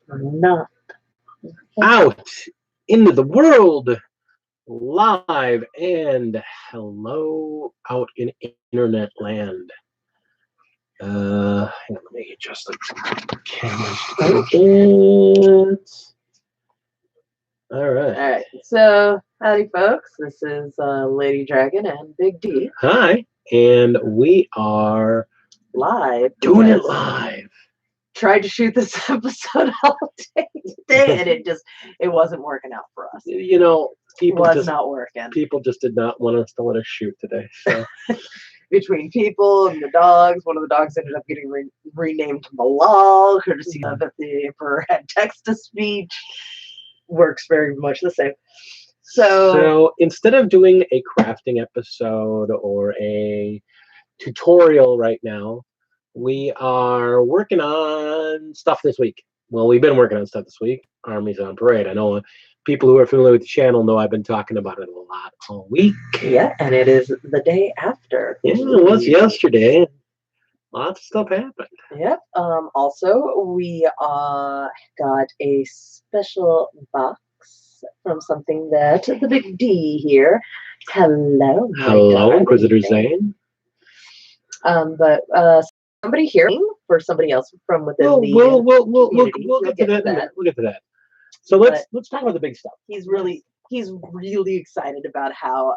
not Out into the world, live, and hello out in internet land. Hang on, let me adjust the camera just a bit. All right. All right. So, howdy, folks. This is Lady Dragon and Big D Hi, and we are live. doing it live. Tried to shoot this episode all day today, and it wasn't working out for us. You know, people was just not working. People just did not want us to let us shoot today. So. Between people and the dogs, one of the dogs ended up getting renamed Malal, courtesy of the Emperor had text-to-speech. Works very much the same. So instead of doing a crafting episode or a tutorial right now, we are working on stuff this week. Well, we've been working on stuff this week. Armies on Parade. I know people who are familiar with the channel know I've been talking about it a lot all week. Yeah, and it is the day after. Yeah, it was yesterday. Lots of stuff happened. Yep. Also, we got a special box from something that the Big D here. Hello. Hello, Inquisitor Zane. But somebody here for somebody else from within the we'll get to that. We'll get to that. So let's talk about the big stuff. He's really excited about how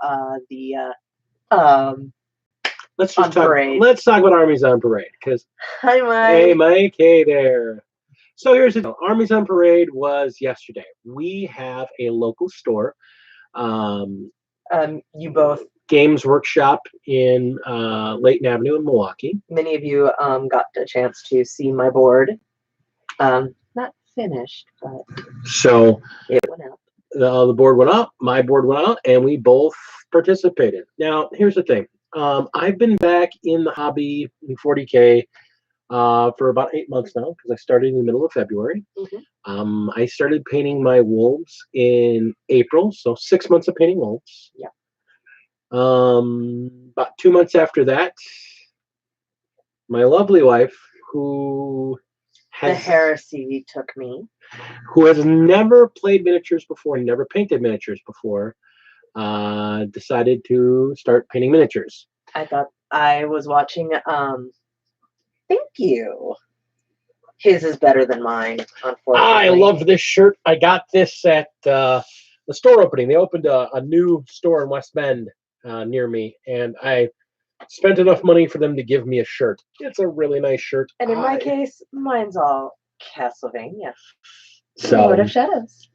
let's talk about Armies on Parade, because hi Mike. Hey Mike, hey there. So here's the deal. Armies on Parade was yesterday. We have a local store. You both Games Workshop in Layton Avenue in Milwaukee. Many of you got a chance to see my board. Not finished, but so it went out. The board went up, my board went out, and we both participated. Now, here's the thing. I've been back in the hobby in 40K for about 8 months now, because I started in the middle of February. Mm-hmm. I started painting my wolves in April, so 6 months of painting wolves. Yeah. About 2 months after that, my lovely wife, who has the heresy took me, who has never played miniatures before, never painted miniatures before, decided to start painting miniatures. I thought I was watching. Thank you. His is better than mine, unfortunately. I love this shirt. I got this at the store opening. They opened a new store in West Bend near me, and I spent enough money for them to give me a shirt. It's a really nice shirt. And in my case, mine's all Castlevania. So Lord of Shadows.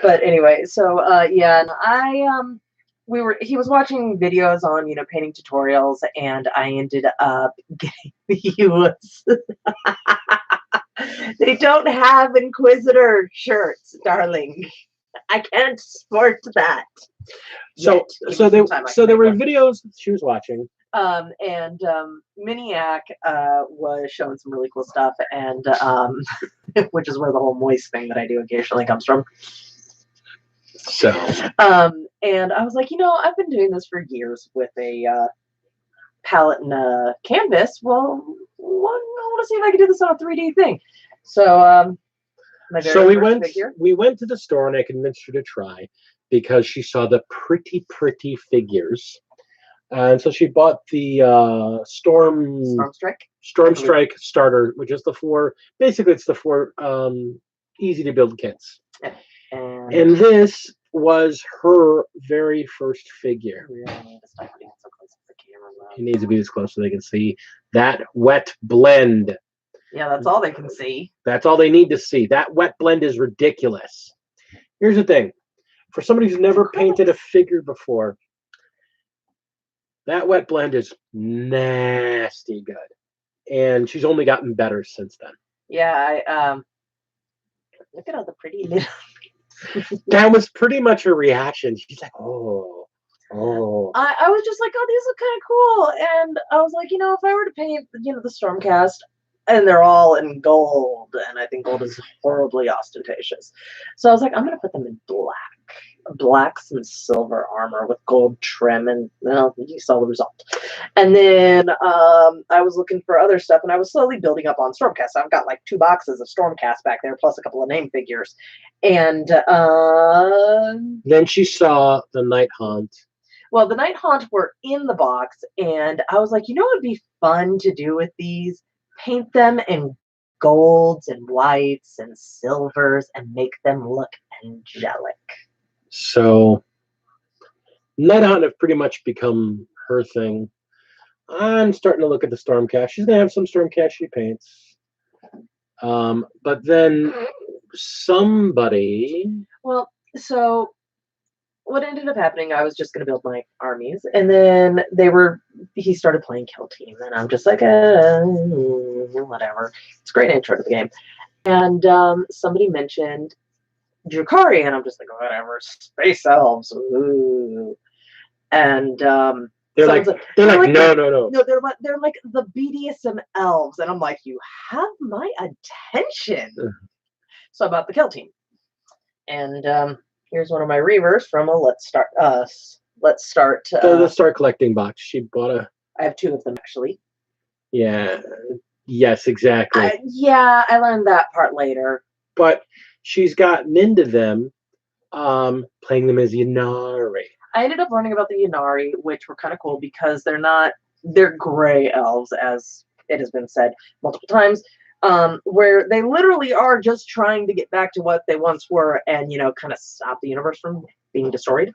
But anyway, so yeah, and he was watching videos on, painting tutorials, and I ended up getting they don't have Inquisitor shirts, darling. I can't sport that. So there were videos she was watching. And Miniac was showing some really cool stuff, and which is where the whole moist thing that I do occasionally comes from. So and I was like, I've been doing this for years with a palette and a canvas. Well, I want to see if I can do this on a 3D thing. So we went to the store, and I convinced her to try, because she saw the pretty figures. And so she bought the Storm Strike starter, which is the four easy to build kits. And this was her very first figure. It needs to be as close so they can see that wet blend. Yeah, that's all they can see. That's all they need to see. That wet blend is ridiculous. Here's the thing. For somebody who's never painted a figure before, that wet blend is nasty good. And she's only gotten better since then. Yeah, look at all the pretty little... That was pretty much her reaction. She's like, oh. I was just like, oh, these look kind of cool. And I was like, if I were to paint, the Stormcast, and they're all in gold, and I think gold is horribly ostentatious. So I was like, I'm going to put them in black. black, some silver armor with gold trim, and well, you saw the result. And then I was looking for other stuff, and I was slowly building up on Stormcast. I've got like 2 boxes of Stormcast back there, plus a couple of name figures. And then she saw the Night Haunt. Well, the Night Haunt were in the box, and I was like, you know what would be fun to do with these? Paint them in golds and whites and silvers and make them look angelic. So Night Haunt have pretty much become her thing. I'm starting to look at the Stormcast. She's gonna have some Stormcast she paints. But then somebody. Well, so what ended up happening, I was just going to build my armies, and then he started playing Kill Team, and I'm just like, whatever. It's a great intro to the game. And somebody mentioned Drukhari, and I'm just like, whatever, space elves. Ooh. And they're like, no. No, they're like the BDSM elves, and I'm like, you have my attention. So I bought the Kill Team. And here's one of my reavers from a Let's Start. The Start Collecting box. She bought a. I have 2 of them actually. Yeah. Yes, exactly. I learned that part later. But she's gotten into them, playing them as Ynnari. I ended up learning about the Ynnari, which were kind of cool because they're gray elves, as it has been said multiple times. Where they literally are just trying to get back to what they once were and, kind of stop the universe from being destroyed.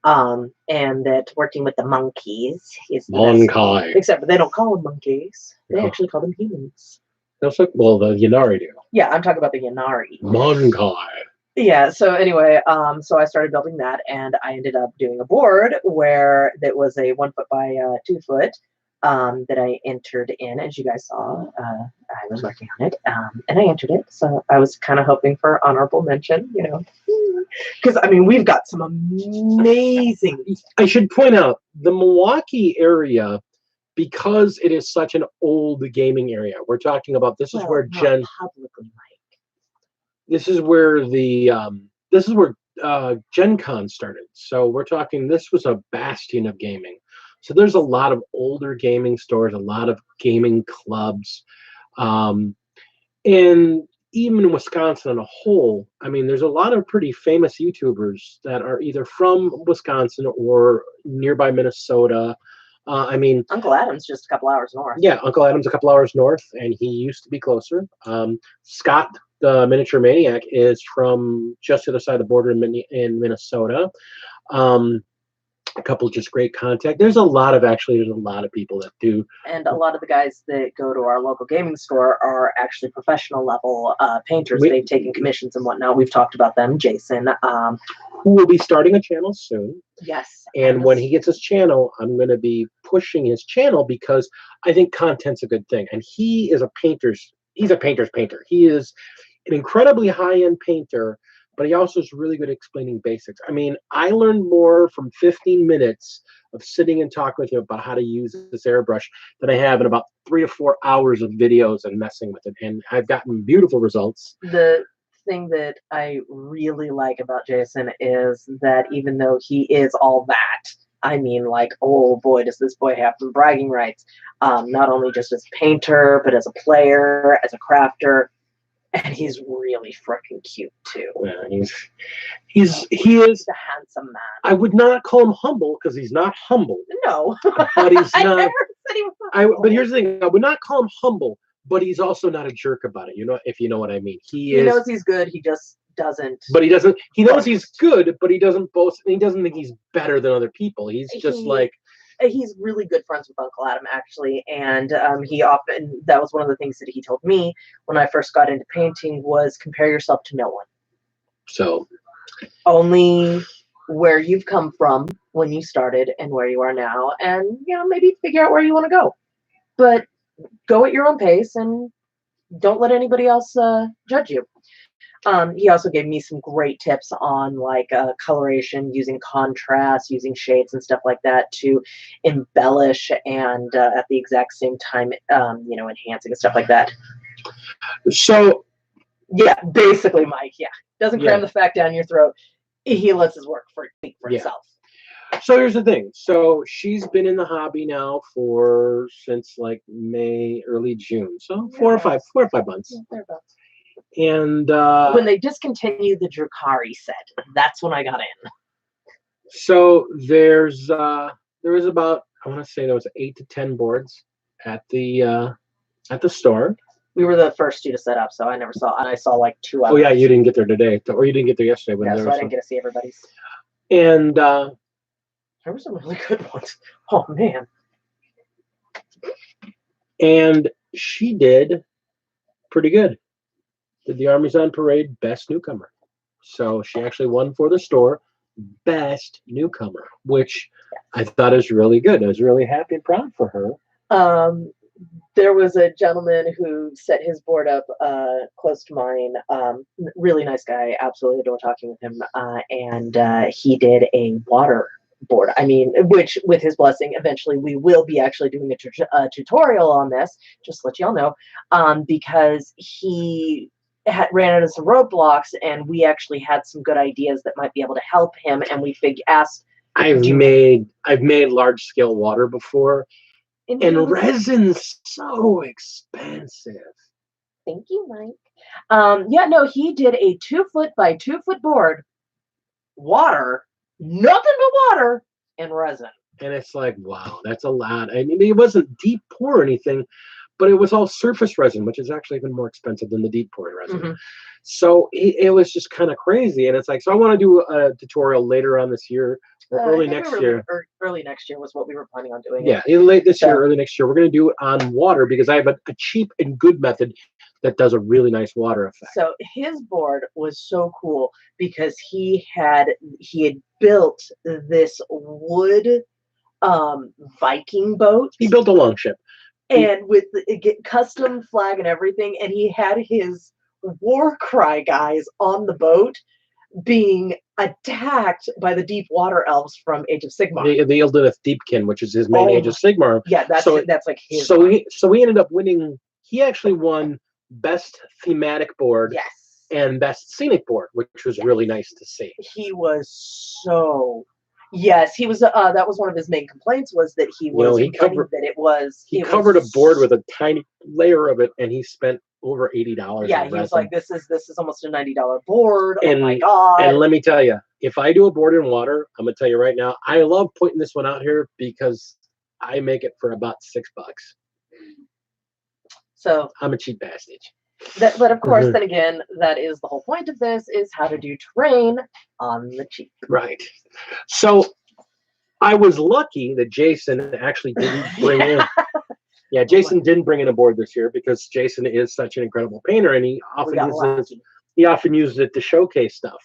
And that working with the monkeys is Monkai. Except they don't call them monkeys. They actually call them humans. Well, the Ynnari do. Yeah, I'm talking about the Ynnari. Monkai. Yeah, so anyway, so I started building that, and I ended up doing a board where it was a 1 foot by 2 foot. That I entered in, as you guys saw. I was working on it, and I entered it. So I was kind of hoping for honorable mention, because we've got some amazing. I should point out the Milwaukee area, because it is such an old gaming area. We're talking about this is where Gen Con started. So we're talking. This was a bastion of gaming. So there's a lot of older gaming stores, a lot of gaming clubs. And even in Wisconsin on a whole, there's a lot of pretty famous YouTubers that are either from Wisconsin or nearby Minnesota. Uncle Adam's just a couple hours north. Yeah, Uncle Adam's a couple hours north, and he used to be closer. Scott, the Miniature Maniac, is from just the other side of the border in Minnesota. A couple just great contact. There's a lot of people that do. And a lot of the guys that go to our local gaming store are actually professional level painters. They've taken commissions and whatnot. We've talked about them. Jason, who will be starting a channel soon. Yes. And when he gets his channel, I'm going to be pushing his channel because I think content's a good thing. And he's a painter's painter. He is an incredibly high-end painter, but he also is really good at explaining basics. I learned more from 15 minutes of sitting and talking with him about how to use this airbrush than I have in about 3 to 4 hours of videos and messing with it. And I've gotten beautiful results. The thing that I really like about Jason is that even though he is all that, oh boy, does this boy have some bragging rights. Not only just as a painter, but as a player, as a crafter. And he's really freaking cute too. Yeah, he is a handsome man. I would not call him humble because he's not humble. No, but he's not. I never said he was humble. But here's the thing: I would not call him humble, but he's also not a jerk about it. If you know what I mean. He knows he's good. He just doesn't. But he doesn't. He knows he's good, but he doesn't boast. And he doesn't think he's better than other people. He's just like. He's really good friends with Uncle Adam, actually, and that was one of the things that he told me when I first got into painting was compare yourself to no one. So only where you've come from when you started and where you are now, and maybe figure out where you want to go, but go at your own pace and don't let anybody else judge you. He also gave me some great tips on coloration, using contrast, using shades and stuff like that to embellish and at the exact same time, enhancing and stuff like that. So, yeah, basically, Mike, yeah. Doesn't cram the fact down your throat. he lets his work speak for Yeah. itself. So here's the thing. So she's been in the hobby now since like May, early June. So 4 or 5 months. Yeah, thereabouts. And when they discontinued the Drukari set, that's when I got in. So there was about, I want to say there was 8 to 10 boards at the store. We were the first two to set up, so I never saw, and I saw like 2 others. Oh yeah, you didn't get there today, or you didn't get there yesterday. When so I didn't get to see everybody's. And there were some really good ones. Oh man. And she did pretty good. Did the Armies on Parade Best Newcomer. So she actually won for the store Best Newcomer, which I thought is really good. I was really happy and proud for her. There was a gentleman who set his board up close to mine. Really nice guy. Absolutely adore talking with him. And he did a water board. I mean, which with his blessing, eventually we will be actually doing a tutorial on this. Just to let y'all know, because he ran into some roadblocks, and we actually had some good ideas that might be able to help him. And we asked. I've made large scale water before. And resin's so expensive. Thank you, Mike. Yeah, no, he did a 2-foot by 2-foot board, water, nothing but water, and resin. And it's like, wow, that's a lot. I mean, it wasn't deep pour or anything, but it was all surface resin, which is actually even more expensive than the deep pour resin. Mm-hmm. So it was just kind of crazy. And it's like, so I want to do a tutorial later on this year. Or early next year. Early next year was what we were planning on doing. Yeah, either late this year or early next year. We're going to do it on water because I have a cheap and good method that does a really nice water effect. So his board was so cool because he had built this wood Viking boat. He built a longship. And with the custom flag and everything. And he had his war cry guys on the boat being attacked by the deep water elves from Age of Sigmar. The Ildineth Deepkin, which is his main Age of Sigmar. Yeah, that's like his. So he ended up winning. He actually won Best Thematic Board. Yes. And Best Scenic Board, which was really nice to see. He was so. Yes, he was. That was one of his main complaints was that he was. He covered that it was. He covered a board with a tiny layer of it, and he spent over $80. Yeah, he was like, "This is almost a $90 board." And, oh my god! And let me tell you, if I do a board in water, I'm gonna tell you right now, I love putting this one out here because I make it for about $6. So I'm a cheap bastard. But of course, then again, that is the whole point of this: is how to do terrain on the cheap. Right. So I was lucky that Jason actually didn't bring in. Yeah, Jason didn't bring in a board this year because Jason is such an incredible painter, and he often uses it to showcase stuff.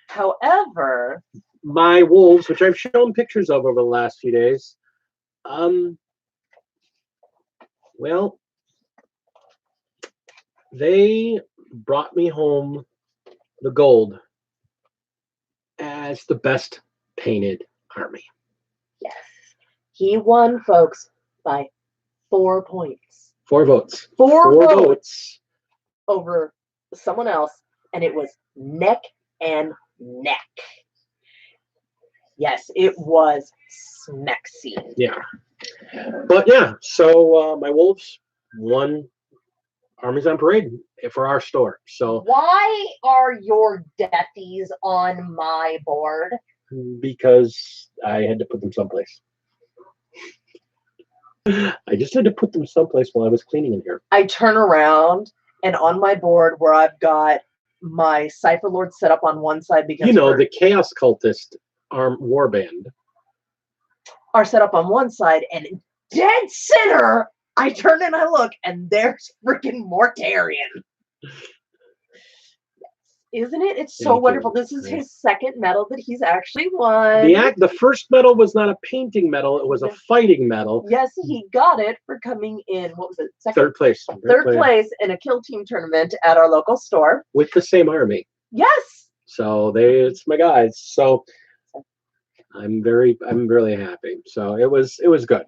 However, my wolves, which I've shown pictures of over the last few days, well, they brought me home the gold as the best painted army. Yes, he won, folks, by 4 points. 4 votes. 4 votes over someone else, and it was neck and neck. Yes, it was smexy. Yeah. But yeah, so my wolves won Armies on Parade for our store. So why are your deathies on my board? Because I had to put them someplace. I just had to put them someplace while I was cleaning in here. I turn around, and on my board where I've got my Cypher Lord set up on one side because the Chaos Cultist warband are set up on one side, and dead center, I turn and I look, and there's freaking Mortarion. Isn't it? It's so wonderful. This is his second medal that he's actually won. The first medal was not a painting medal; it was a fighting medal. Yes, he got it for coming in. What was it? Third place. Third place in a kill team tournament at our local store with the same army. Yes. So it's my guys. So I'm really happy. So it was good.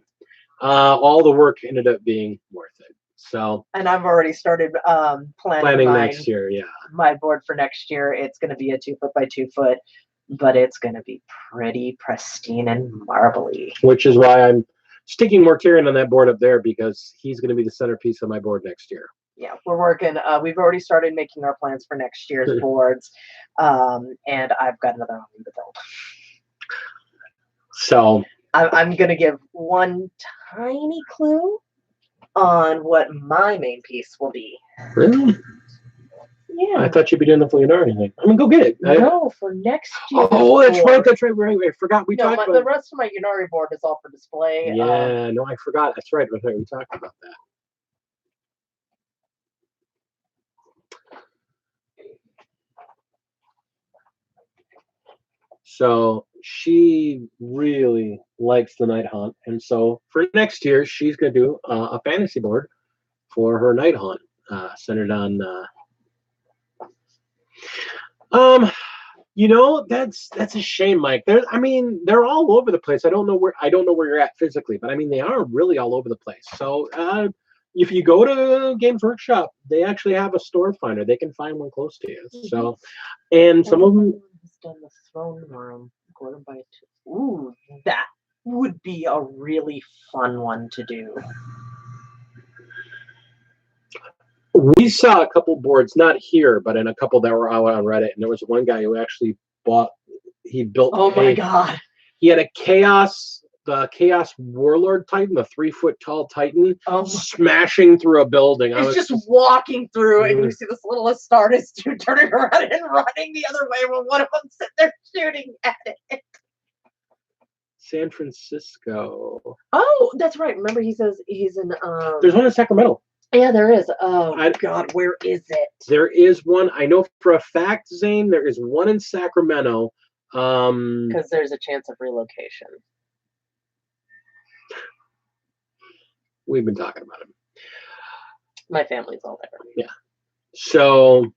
All the work ended up being worth it. So, and I've already started planning next year. Yeah, my board for next year. It's going to be a 2-foot by 2-foot but it's going to be pretty pristine and marbly. Which is why I'm sticking more Tyrion on that board up there, because he's going to be the centerpiece of my board next year. Yeah, we're working. We've already started making our plans for next year's boards, and I've got another army to build. So I'm going to give one tiny clue on what my main piece will be. really, Yeah. I thought you'd be doing the Leonardo thing. I'm gonna go get it. No, for next year. Oh, that's right. That's right. Right. I forgot we talked about the rest of my Unari board is all for display. Yeah, no, I forgot. That's right. We talked about that. So she really likes the Night Haunt, and so for next year, she's going to do a fantasy board for her Night Haunt, centered on. That's a shame, Mike. They're all over the place. I don't know where you're at physically, but I mean, they are really all over the place. So if you go to Games Workshop, they actually have a store finder. They can find one close to you. So, and some of them has done the throne room quarter by two. Ooh, that would be a really fun one to do. We saw a couple boards, not here, but in a couple that were out on Reddit, and there was one guy who actually built. Oh my god! He had the Chaos Warlord Titan, the 3-foot tall Titan, smashing through a building. It's just walking through, and you see this little Astartes dude turning around and running the other way, while one of them sitting there shooting at it. San Francisco. Oh, that's right. Remember, he says he's in. There's one in Sacramento. Yeah, there is. Oh, God, where is it? There is one. I know for a fact, Zane, there is one in Sacramento. Because there's a chance of relocation. We've been talking about him. My family's all there. Yeah. So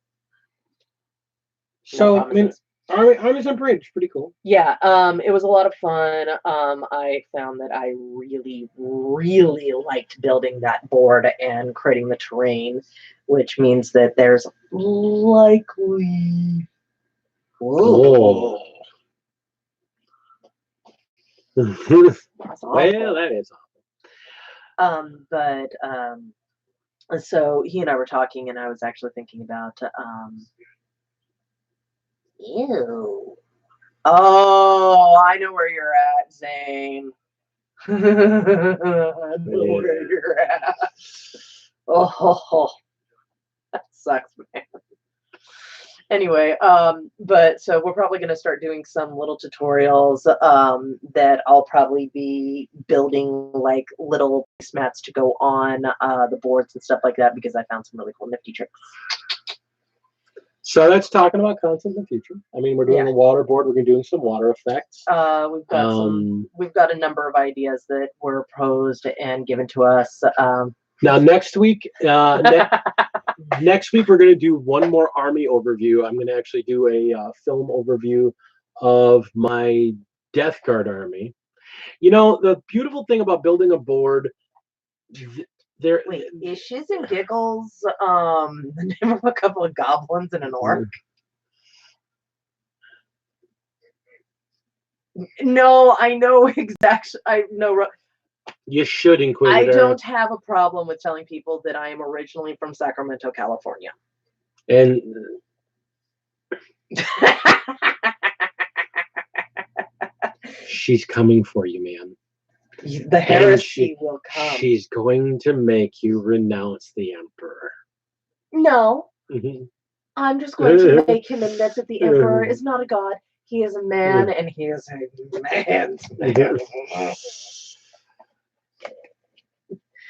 I mean, Armies on Parade is pretty cool. Yeah, it was a lot of fun. I found that I really, really liked building that board and creating the terrain, which means that there's likely. Oh. That's awful. Well, that is awful. So he and I were talking, and I was actually thinking about ew. Oh, I know where you're at, Zane. I know where you're at. Oh, that sucks, man. Anyway, but so we're probably going to start doing some little tutorials that I'll probably be building like little placemats to go on the boards and stuff like that, because I found some really cool nifty tricks. So that's talking about content in the future. I mean, we're doing a water board. We're doing some water effects. We've got a number of ideas that were posed and given to us. Now next week, next week we're going to do one more army overview. I'm going to actually do a film overview of my Death Guard army. You know, the beautiful thing about building a board. Wait, is Shiz and Giggles the name of a couple of goblins and an orc? No, I know exactly. I know. You should, Inquisitor. I don't have a problem with telling people that I am originally from Sacramento, California. And she's coming for you, man. The heresy will come. She's going to make you renounce the Emperor. No. I'm just going to make him admit that the Emperor is not a god. He is a man, and he is a man's man.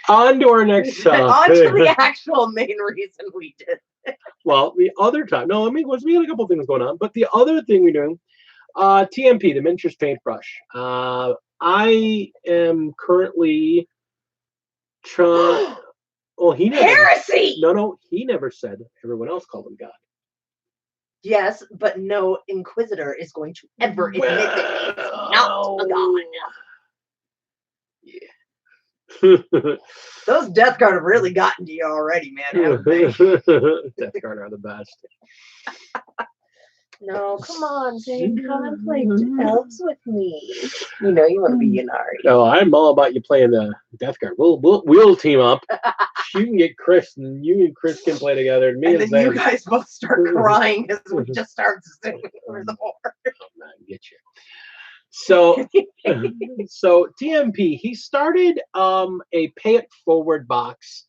On to our next topic. On to the actual main reason we did it. Well, the other time, no, we had a couple things going on, but the other thing we're doing, TMP, the Miniatures Paintbrush. I am currently trying. Oh, he never. Heresy! No, he never said. Everyone else called him God. Yes, but no Inquisitor is going to ever admit that he's not a god. Yeah. Those Death Guard have really gotten to you already, man, haven't they? Death Guard are the best. No, come on, Zane. Conflict helps with me. You know you want to be Yanari. No, I'm all about you playing the Death Guard. We'll team up. You can get Chris, and you and Chris can play together. And me And and then Zane. you guys both start crying as we just start zooming over the board. I get you. So, so TMP, he started a pay it forward box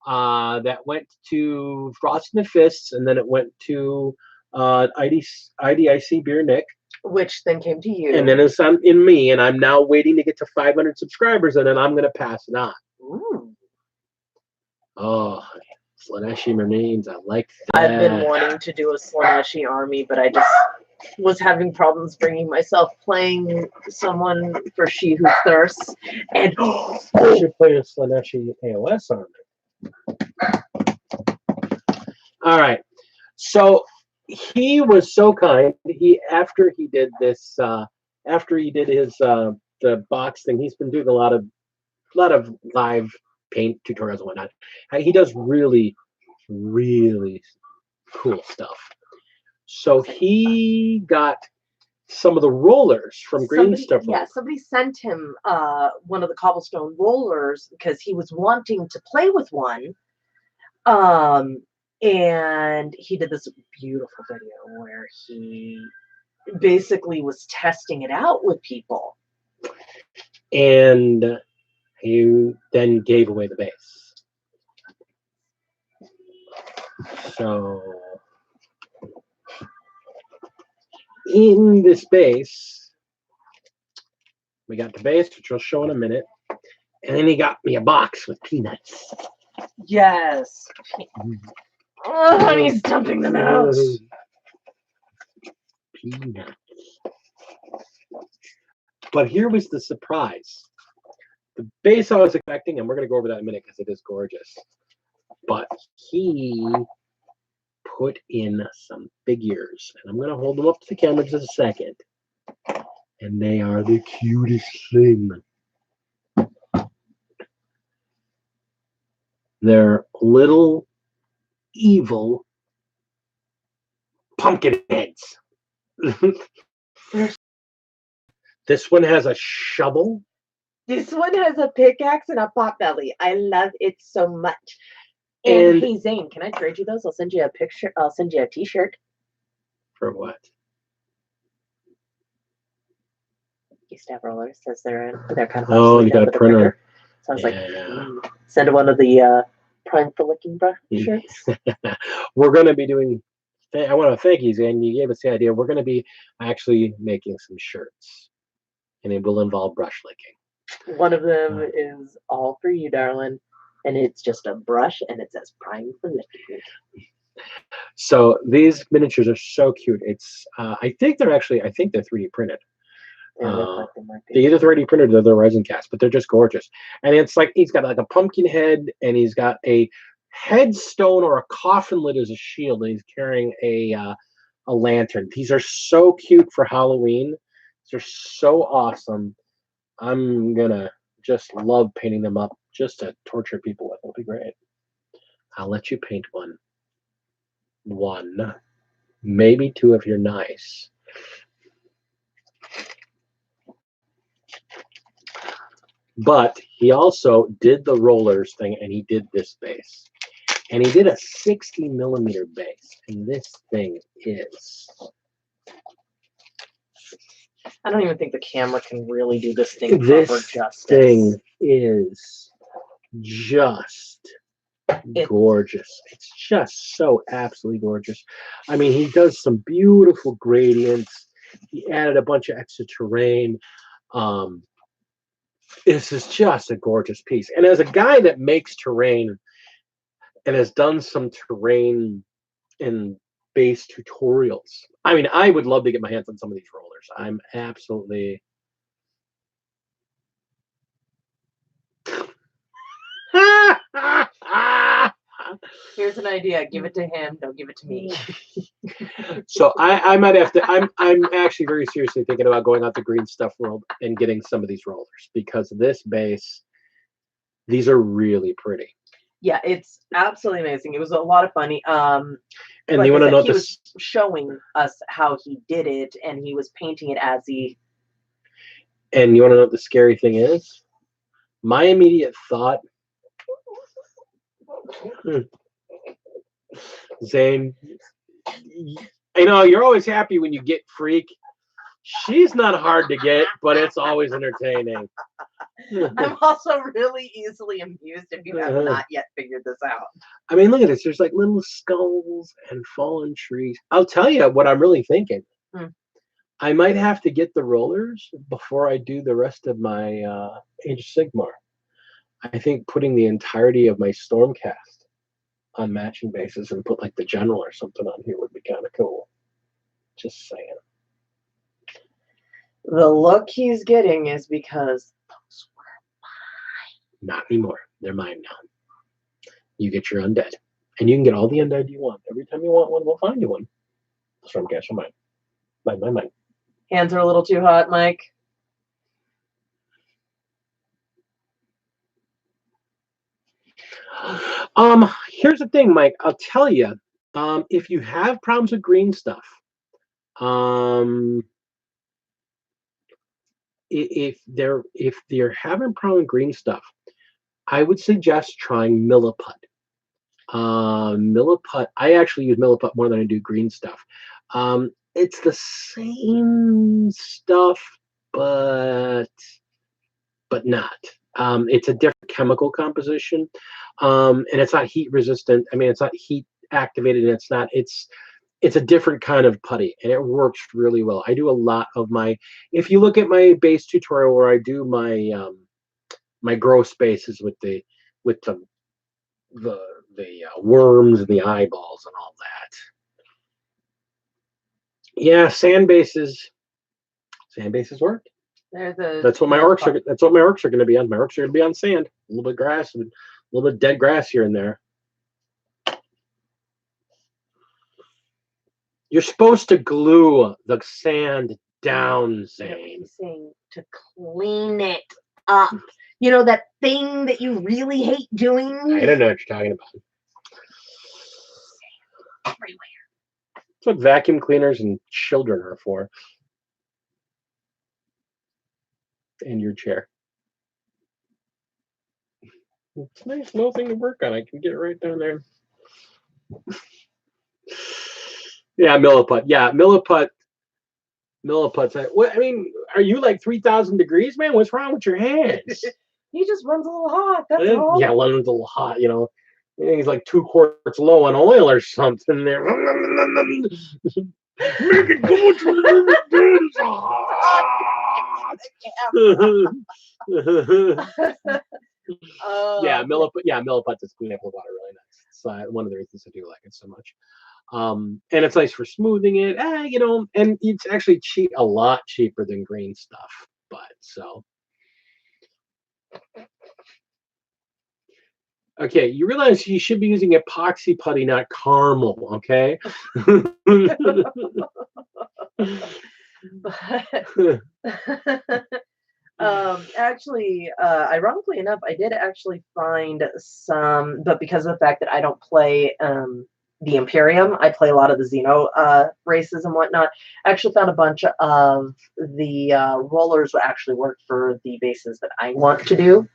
that went to Frost and the Fists, and then it went to IDIC Beer Nick, which then came to you, and then it's in me, and I'm now waiting to get to 500 subscribers, and then I'm gonna pass it on. Ooh. Oh, Slaneshi Marines, I like that. I've been wanting to do a Slaneshi army, but I just was having problems bringing myself playing someone for She Who Thirsts, and you should play a Slaneshi AOS army. All right, so he was so kind. After he did his the box thing, he's been doing a lot of live paint tutorials and whatnot. He does really, really cool stuff. So he got some of the rollers from Green Stuff. Yeah, somebody sent him one of the cobblestone rollers because he was wanting to play with one. And he did this beautiful video where he basically was testing it out with people. And he then gave away the base. So in this base, we got the base, which I'll show in a minute. And then he got me a box with peanuts. Yes. Oh, and he's dumping them out. Peanuts. But here was the surprise. The base I was expecting, and we're going to go over that in a minute because it is gorgeous. But he put in some figures. And I'm going to hold them up to the camera just a second. And they are the cutest thing. They're little evil pumpkin heads. This one has a shovel. This one has a pickaxe and a potbelly. I love it so much. And hey Zane, can I trade you those? I'll send you a picture. I'll send you a t-shirt. For what? Used to have rollers. Says they're kind of. Oh, you got a printer. So I was like, send one of the Prime for Licking Brush shirts. We're going to be doing. I want to thank you, Zane. You gave us the idea. We're going to be actually making some shirts, and it will involve brush licking. One of them is all for you, darling, and it's just a brush, and it says "Prime for Licking." So these miniatures are so cute. It's I think they're 3D printed. They either 3D printed or they're resin cast, but they're just gorgeous. And it's like he's got like a pumpkin head, and he's got a headstone or a coffin lid as a shield, and he's carrying a lantern. These are so cute for Halloween. They're so awesome. I'm gonna just love painting them up just to torture people with. It'll be great. I'll let you paint one, maybe two if you're nice. But he also did the rollers thing, and he did this base. And he did a 60mm base. And this thing is... I don't even think the camera can really do this thing proper justice. This thing is just gorgeous. It's just so absolutely gorgeous. I mean, he does some beautiful gradients. He added a bunch of extra terrain. This is just a gorgeous piece. And as a guy that makes terrain and has done some terrain in base tutorials, I mean, I would love to get my hands on some of these rollers. I'm absolutely... Here's an idea. Give it to him. Don't give it to me. So I might have to. I'm actually very seriously thinking about going out to Green Stuff World and getting some of these rollers because this base, these are really pretty. Yeah, it's absolutely amazing. It was a lot of funny. And Like you I want to said, know he this? was showing us how he did it, and he was painting it as he. And you want to know what the scary thing is? My immediate thought, Zane, I know you're always happy when you get Freak. She's not hard to get, but it's always entertaining. I'm also really easily amused if you have not yet figured this out. I mean, look at this. There's like little skulls and fallen trees. I'll tell you what I'm really thinking. I might have to get the rollers before I do the rest of my Age of Sigmar. I think putting the entirety of my Stormcast on matching bases and put like the general or something on here would be kind of cool. Just saying. The look he's getting is because those were mine. Not anymore. They're mine now. You get your undead. And you can get all the undead you want. Every time you want one, we'll find you one. Stormcast are mine. Mine. Hands are a little too hot, Mike. Here's the thing, Mike. I'll tell you, if you have problems with green stuff, if they're having problem with green stuff, I would suggest trying Milliput. Milliput. I actually use Milliput more than I do green stuff. It's the same stuff, but not. It's a different chemical composition, and it's not heat resistant. I mean, it's not heat activated, and it's not. It's a different kind of putty, and it works really well. I do a lot of my. If you look at my base tutorial where I do my my grow spaces with the worms and the eyeballs and all that. Yeah, sand bases work. That's what my orcs are. That's what my orcs are going to be on. My orcs are going to be on sand, a little bit of grass, and a little bit of dead grass here and there. You're supposed to glue the sand down, Zane. Saying to clean it up. You know that thing that you really hate doing? I don't know what you're talking about. Everywhere. That's what vacuum cleaners and children are for. And your chair. It's a nice little thing to work on. I can get it right down there. Yeah, Milliput. Yeah, Milliput's. What I mean, are you like 3,000 degrees, man? What's wrong with your hands? He just runs a little hot. That's all. Yeah, runs a little hot. You know, he's like 2 quarts low on oil or something there. Make it go to yeah, Milliput. Yeah, Milliput does clean up the water really nice. It's one of the reasons I do like it so much. And it's nice for smoothing it. You know, and it's actually a lot cheaper than green stuff. But so. Okay, you realize you should be using epoxy putty, not caramel, okay? Actually, ironically enough, I did actually find some, but because of the fact that I don't play the Imperium, I play a lot of the Xeno races and whatnot. I actually found a bunch of the rollers that actually work for the bases that I want to do.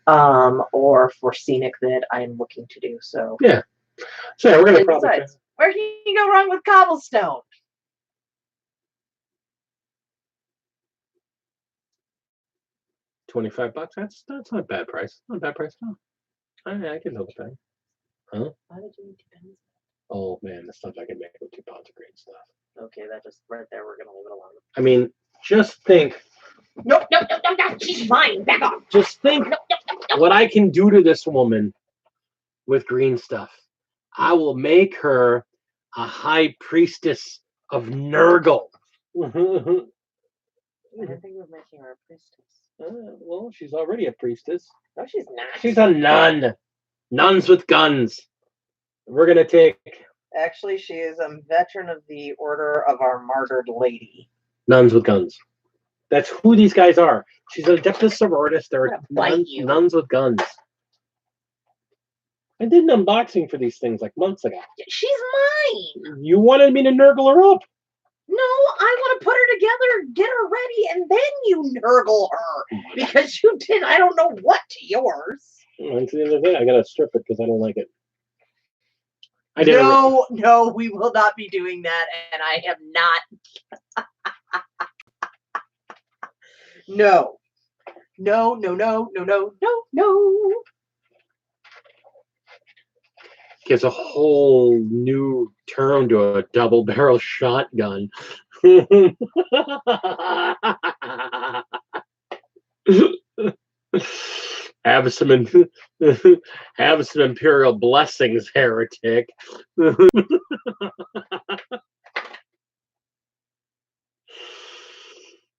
Or for scenic that I'm looking to do. So yeah. So we're gonna probably. Besides, where can you go wrong with cobblestone? $25. That's not a bad price. Not a bad price. No. I can live with that. Huh? Why did you need 2 pens? Oh man, the stuff I can make with 2 pounds of green stuff. Okay, that just right there. We're gonna leave it alone. I mean, just think. No! She's mine. Back off. Just think what I can do to this woman with green stuff. I will make her a high priestess of Nurgle. I think we're making her a priestess. Well, she's already a priestess. No, she's not. She's a nun. Nuns with guns. We're gonna take. Actually, she is a veteran of the Order of Our Martyred Lady. Nuns with guns. That's who these guys are. She's an Adeptus Sororitas. They're nuns with guns. I did an unboxing for these things like months ago. She's mine. You wanted me to nurgle her up. No, I want to put her together, get her ready, and then you nurgle her. Because you did, I don't know what to yours. That's the end of it. I got to strip it because I don't like it. No, we will not be doing that, and I have not. No. Gives a whole new term to a double barrel shotgun. Have some imperial blessings, heretic.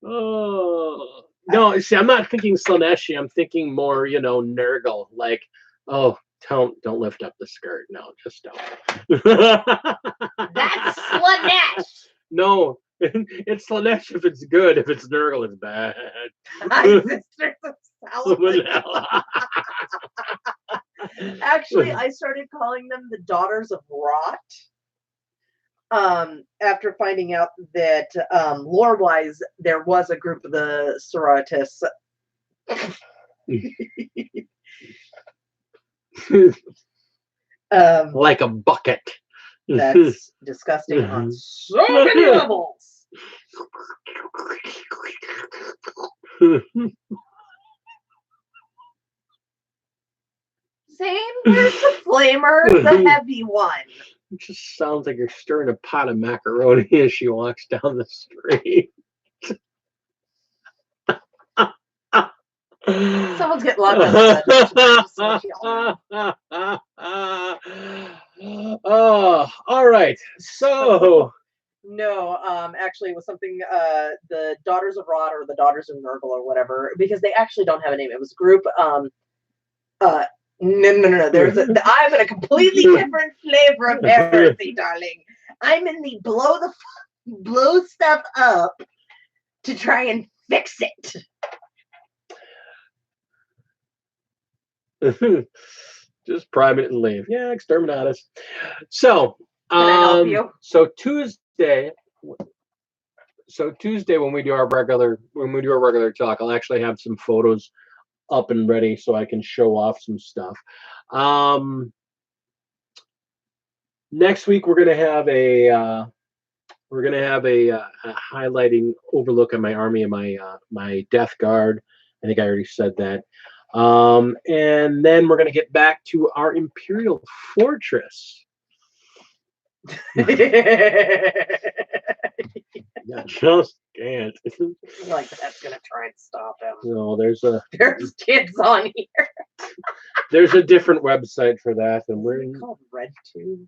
Oh no! See, I'm not thinking Slaneshi. I'm thinking more, Nurgle. Like, oh, don't lift up the skirt. No, just don't. That's Slanesh. No, it's Slanesh if it's good. If it's Nurgle, it's bad. My sister's a salad. Actually, I started calling them the Daughters of Rot. After finding out that lore-wise, there was a group of the Sororitas. Like a bucket. That's disgusting on so many levels. Same, where's the flamer? The heavy one. It just sounds like you're stirring a pot of macaroni as she walks down the street. Someone's getting locked up. Oh, all right. So no, actually, it was something the Daughters of Rot or the Daughters of Nurgle or whatever, because they actually don't have a name. It was a group. No. I'm in a completely different flavor of heresy, darling. I'm in the blow stuff up to try and fix it. Just prime it and leave. Yeah, exterminatus. So, Can I help you? So Tuesday when we do our regular talk, I'll actually have some photos up and ready so I can show off some stuff. Next week we're gonna have a highlighting overlook at my army and my death guard. I think I already said that. And then we're gonna get back to our Imperial Fortress. Yeah, just can't. Like that's gonna try and stop him. No, there's kids on here. There's a different website for that, and we're called RedTube.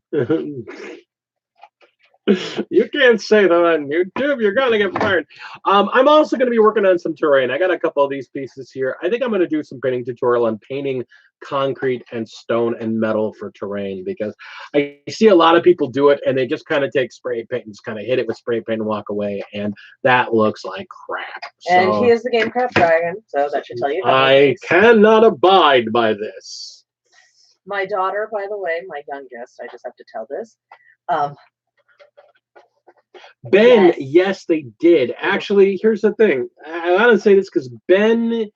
You can't say that on YouTube. You're gonna get fired. I'm also gonna be working on some terrain. I got a couple of these pieces here. I think I'm gonna do some painting tutorial on painting concrete and stone and metal for terrain, because I see a lot of people do it and they just kind of take spray paint and just kind of hit it with spray paint and walk away, and that looks like crap. And he is the Gamecraft Dragon, so that should tell you. I cannot abide by this. My daughter, by the way, my youngest, I just have to tell this. Ben, yes, they did. Actually, here's the thing. I want to say this because Ben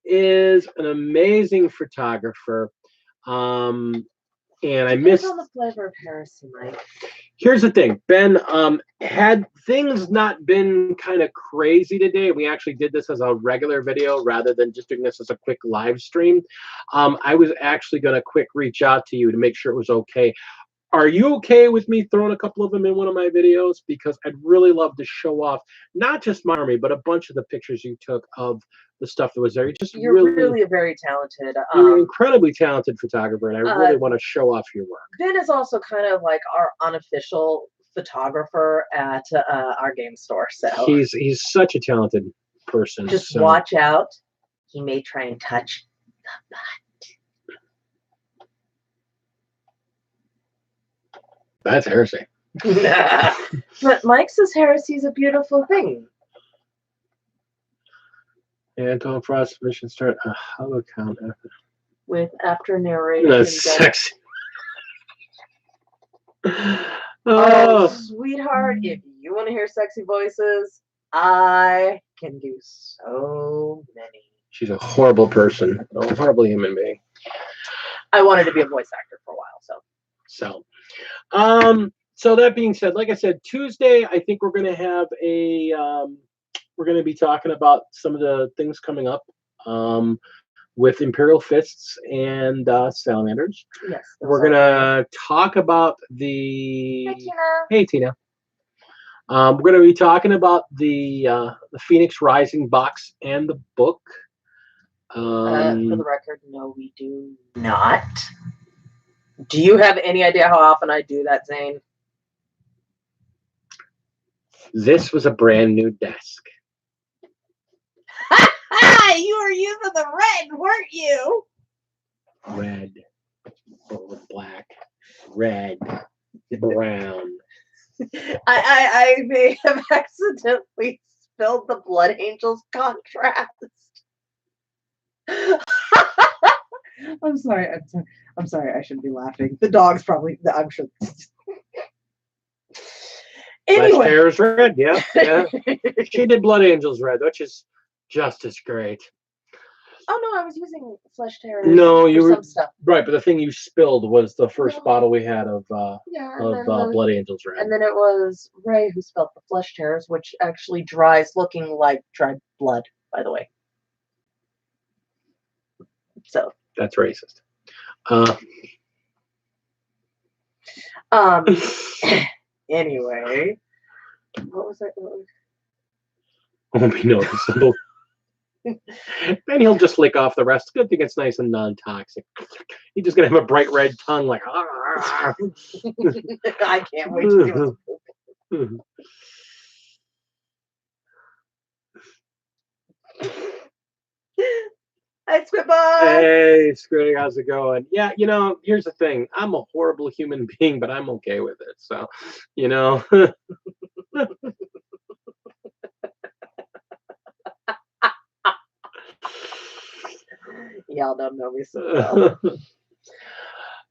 is an amazing photographer. And I miss on the flavor of heresy, Mike. Here's the thing. Ben, had things not been kind of crazy today, we actually did this as a regular video rather than just doing this as a quick live stream. I was actually going to quick reach out to you to make sure it was okay. Are you okay with me throwing a couple of them in one of my videos? Because I'd really love to show off not just my army, but a bunch of the pictures you took of the stuff that was there. You're really a very talented. You're an incredibly talented photographer, and I really want to show off your work. Ben is also kind of like our unofficial photographer at our game store. So he's such a talented person. Just watch out. He may try and touch the butt. That's heresy. But Mike says heresy is a beautiful thing. Anton Frost mission start a hollow count with after narration. Sexy. Oh, sweetheart, if you want to hear sexy voices, I can do so many. She's a horrible person, a horrible human being. I wanted to be a voice actor for a while, So that being said, like I said, Tuesday, I think we're going to have we're going to be talking about some of the things coming up with Imperial Fists and Salamanders. Yes. We're going to talk about the... Hey, Tina. Hey, Tina. We're going to be talking about the Phoenix Rising box and the book. For the record, no, we do not. Do you have any idea how often I do that, Zane? This was a brand new desk. You were using the red, weren't you? Red, black, red, brown. I may have accidentally spilled the Blood Angels contrast. I'm sorry. I'm sorry. I shouldn't be laughing. The dog's probably. I'm sure. Anyway, Hair's red. Yeah. She did Blood Angels red, which is just as great. Oh no, I was using Flesh Terror. No, you were some stuff. Right, but the thing you spilled was the first bottle we had of Blood Angels red. And then it was Ray who spilled the Flesh Terrors, which actually dries looking like dried blood, by the way. So that's racist. Anyway, what was that? Won't be noticeable. Then he'll just lick off the rest. Good thing it's nice and non-toxic. He's just gonna have a bright red tongue, like. I can't wait to see what's Hey, Squidbug! Hey, Squiddy, how's it going? Yeah, here's the thing. I'm a horrible human being, but I'm okay with it. So, Y'all don't know me so well.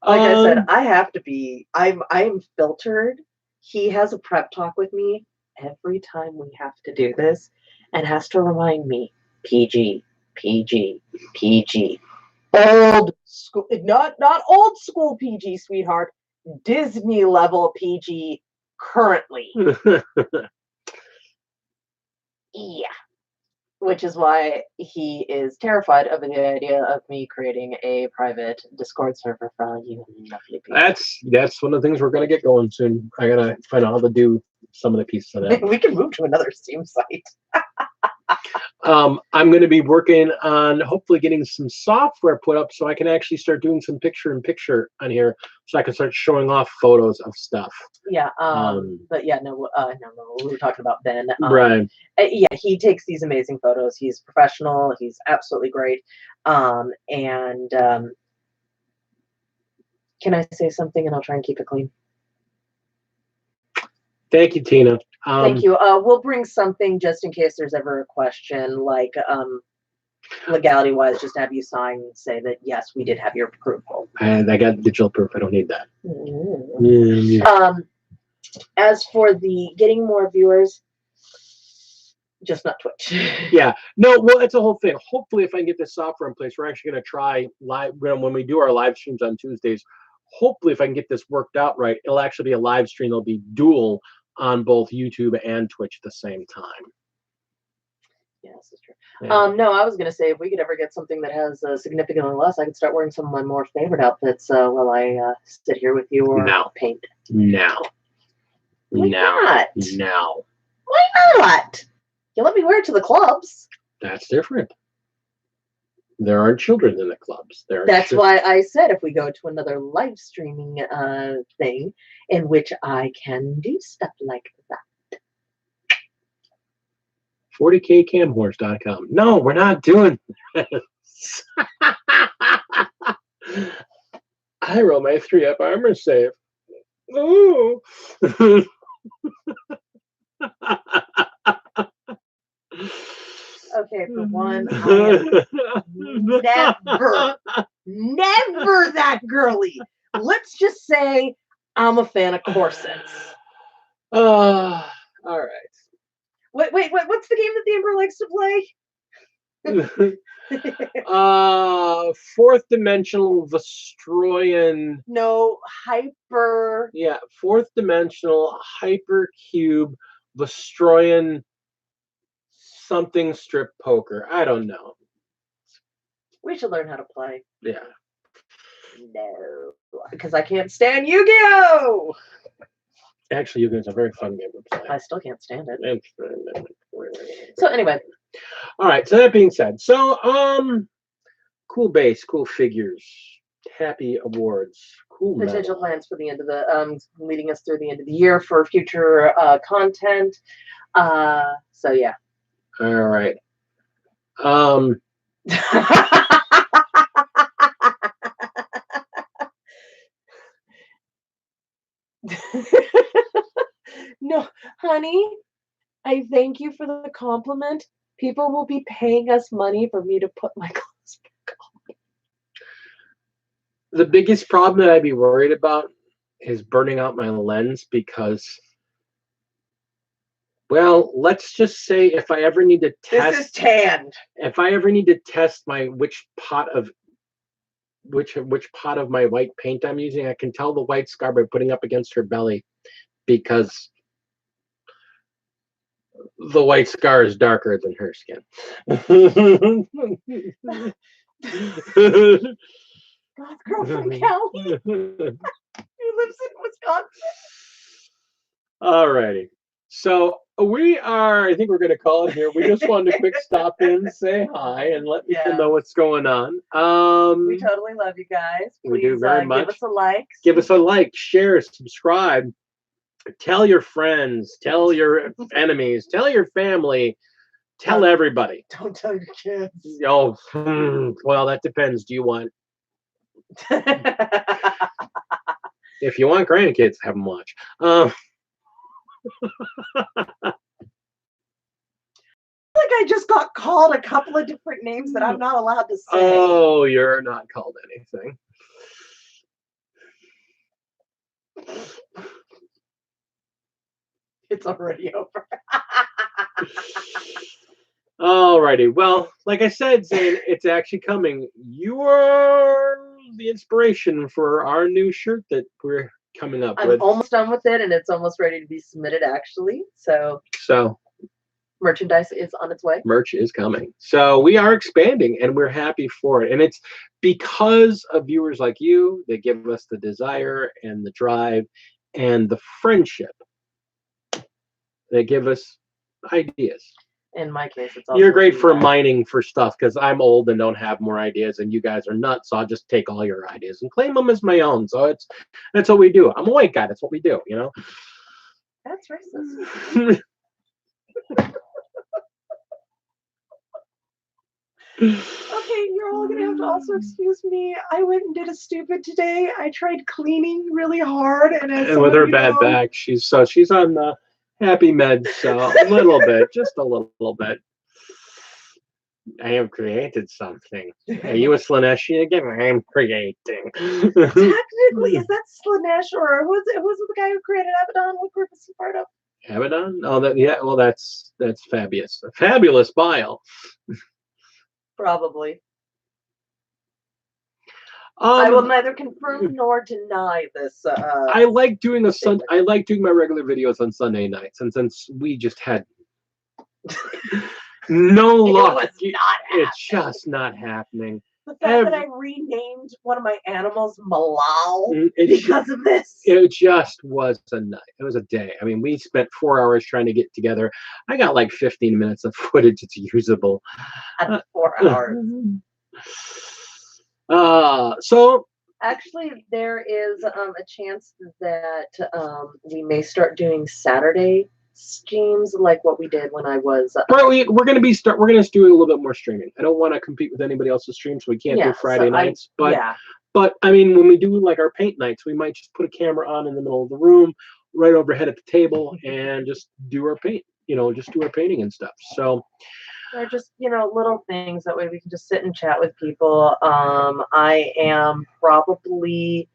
Like I said, I have to be. I'm filtered. He has a prep talk with me every time we have to do this, and has to remind me PG. Old school, not old school PG, sweetheart. Disney level PG currently. Yeah. Which is why he is terrified of the idea of me creating a private Discord server for all you lovely people. That's one of the things we're gonna get going soon. I gotta find out how to do some of the pieces of that. We can move to another Steam site. I'm going to be working on hopefully getting some software put up so I can actually start doing some picture-in-picture on here, so I can start showing off photos of stuff. Yeah. But yeah, no. We were talking about Ben. Right. Yeah, he takes these amazing photos. He's professional. He's absolutely great. Can I say something, and I'll try and keep it clean? Thank you, Tina. Thank you. We'll bring something just in case there's ever a question, like legality-wise, just have you sign and say that, yes, we did have your approval. And I got digital proof. I don't need that. As for the getting more viewers, just not Twitch. Yeah. No, well, that's the whole thing. Hopefully, if I can get this software in place, we're actually going to try live when we do our live streams on Tuesdays. Hopefully, if I can get this worked out right, it'll actually be a live stream. It'll be dual on both YouTube and Twitch at the same time. Yeah, this is true. Yeah. No, I was going to say, if we could ever get something that has significantly less, I could start wearing some of my more favorite outfits while I sit here with you or paint. No. Why not? No. Why not? You let me wear it to the clubs. That's different. There aren't children in the clubs. That's why I said if we go to another live streaming thing in which I can do stuff like that. 40kcamhorse.com. No, we're not doing this. I roll my 3-up armor save. Ooh. Okay, for one, I am never that girly. Let's just say I'm a fan of corsets. All right. What's the game that the Emperor likes to play? Fourth dimensional Vestroyan. No, hyper. Yeah, fourth dimensional hypercube Vestroyan something strip poker. I don't know. We should learn how to play. Yeah. No, because I can't stand Yu-Gi-Oh! Actually, Yu-Gi-Oh is a very fun game to play. I still can't stand it. So So anyway. All right, so that being said, so cool base, cool figures, happy awards, cool Potential metal. plans for the end of the leading us through the end of the year for future content. So yeah. All right. No, honey, I thank you for the compliment. People will be paying us money for me to put my clothes back on. The biggest problem that I'd be worried about is burning out my lens because, well, let's just say if I ever need to test. This is tanned. If I ever need to test which pot of my white paint I'm using, I can tell the white scar by putting up against her belly, because the white scar is darker than her skin. God's girl from Cali, who lives in Wisconsin. Alrighty. So I think we're going to call it here. We just wanted a quick stop in, say hi, and let people know what's going on. We totally love you guys. Please, we do very much. Give us a like. Give us a like, share, subscribe. Tell your friends, tell your enemies, tell your family, tell everybody. Don't tell your kids. Oh, well, that depends. Do you want... If you want grandkids, have them watch. Like I just got called a couple of different names that I'm not allowed to say. Oh, you're not called anything. It's already over. Alrighty. Well, like I said, Zane, it's actually coming. You are the inspiration for our new shirt that we're coming up with. I'm almost done with it, and it's almost ready to be submitted, actually. So merchandise is on its way. Merch is coming. So we are expanding, and we're happy for it. And it's because of viewers like you that give us the desire and the drive and the friendship that give us ideas. In my case, it's also you're great for mining for stuff, because I'm old and don't have more ideas, and you guys are nuts. So I'll just take all your ideas and claim them as my own. So that's what we do. I'm a white guy. That's what we do. You know. That's racist. Okay, you're all gonna have to also excuse me. I went and did a stupid today. I tried cleaning really hard, and with her bad back, she's on the happy meds, so a little bit, just a little bit. I have created something. Are you a Slaneshi again? I am creating. Technically, is that Slanesh, or who's the guy who created Abaddon? What group is he part of? Abaddon? Oh, well, that's Fabius. Fabulous Bile. Probably. I will neither confirm nor deny this. I like doing I like doing my regular videos on Sunday nights, and since we just had no luck, it's just not happening. The fact that I renamed one of my animals Malal because of this. It just was a night. It was a day. I mean, we spent 4 hours trying to get together. I got like 15 minutes of footage that's usable. 4 hours. So actually, there is a chance that we may start doing Saturday streams like what we did when I was. Right, we're going to start doing a little bit more streaming. I don't want to compete with anybody else's stream, so we can't do Friday nights. But I mean, when we do like our paint nights, we might just put a camera on in the middle of the room, right overhead at the table, and just do our paint. Just do our painting and stuff. So. They're just, little things. That way we can just sit and chat with people. I am probably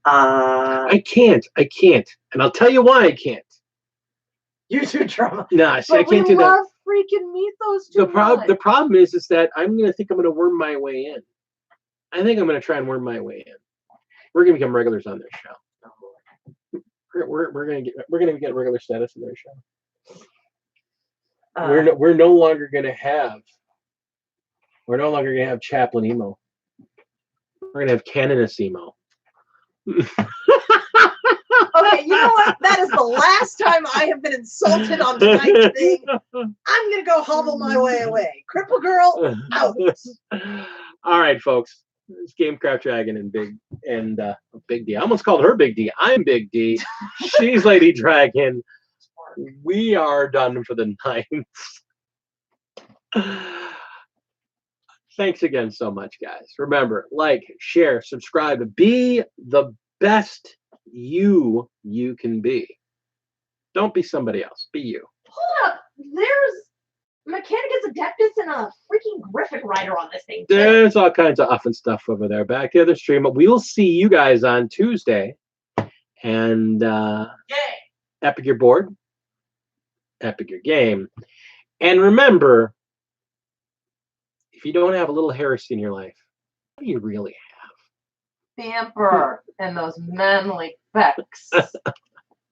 I can't, and I'll tell you why I can't. YouTube drama. Nah, see, I But we can't do that. love freaking Mythos too much. The problem is that I'm gonna worm my way in. I think I'm gonna try and worm my way in. We're gonna become regulars on their show. We're gonna get regular status on their show. We're no longer gonna have Chaplain Emo. We're gonna have Canoness Emo. Okay, you know what? That is the last time I have been insulted on tonight's thing. I'm gonna go hobble my way away. Cripple Girl out. All right, folks. It's Gamecraft Dragon and Big D. I almost called her Big D. I'm Big D. She's Lady Dragon. We are done for the night. Thanks again so much, guys. Remember, like, share, subscribe. Be the best you can be. Don't be somebody else. Be you. Hold up. There's Mechanicus Adeptus and a freaking Griffin Rider on this thing, too. There's all kinds of effing stuff over there. Back to the stream. But we'll see you guys on Tuesday. And epic your board. Epic your game. And remember, if you don't have a little heresy in your life, what do you really have? The Emperor and those manly pecs.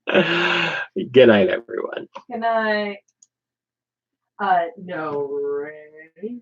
Good night, everyone. Good night. No rain.